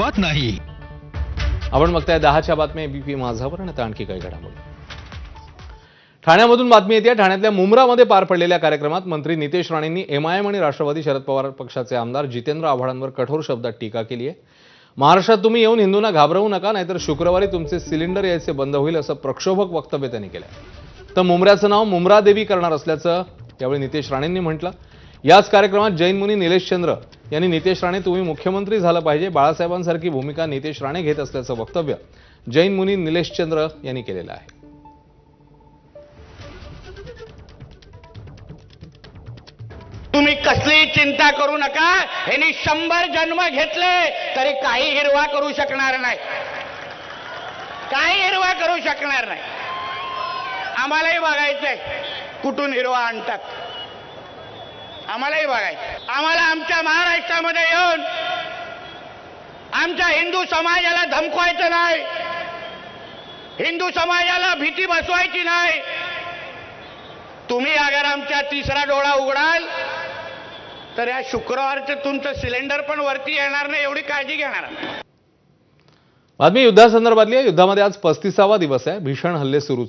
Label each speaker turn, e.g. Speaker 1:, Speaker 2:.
Speaker 1: अजिबात नाही.
Speaker 2: आपण बघताय 10च्या बातम्या एबीपी माझावर आणि आता आणखी काही घडामोडी. ठाण्यामधून बातमी येते. ठाण्यातल्या मुंब्रामध्ये पार पडलेल्या कार्यक्रमात मंत्री नितेश राणेंनी एमआयएम आणि राष्ट्रवादी शरद पवार पक्षाचे आमदार जितेंद्र आव्हाडांवर कठोर शब्दात टीका केली आहे. महाराष्ट्रात तुम्ही येऊन हिंदूंना घाबरवू नका, नाहीतर शुक्रवारी तुमचे सिलेंडर यायचे बंद होईल, असं प्रक्षोभक वक्तव्य त्यांनी केलं. तर मुंब्र्याचं नाव मुंब्रा देवी करणार असल्याचं यावेळी नितेश राणेंनी म्हटलं. याच कार्यक्रमात जैन मुनी निलेशचंद्र यांनी नितेश राणे तुम्ही मुख्यमंत्री झालं पाहिजे, बाळासाहेबांसारखी भूमिका नितेश राणे घेत असल्याचं वक्तव्य जैन मुनी निलेशचंद्र यांनी केलेलं आहे.
Speaker 3: तुम्ही कसलीही चिंता करू नका. यांनी 100 जन्म घेतले तरी काही हिरवा करू शकणार नाही, काही हिरवा करू शकणार नाही. आम्हालाही बघायचंय कुठून हिरवा आणतात, आम्हालाही बघायचं. आम्हाला आमच्या महाराष्ट्रामध्ये येऊन आमच्या हिंदू समाजाला धमकवायचं नाही, हिंदू समाजाला भीती बसवायची नाही. तुम्ही अगर आमच्या तिसरा डोळा उघडाल तर या शुक्रवारचं तुमचं सिलेंडर पण वरती येणार नाही, एवढी काळजी घेणार.
Speaker 2: बातमी युद्धासंदर्भातली आहे. युद्धामध्ये आज 35वा दिवस आहे. भीषण हल्ले सुरू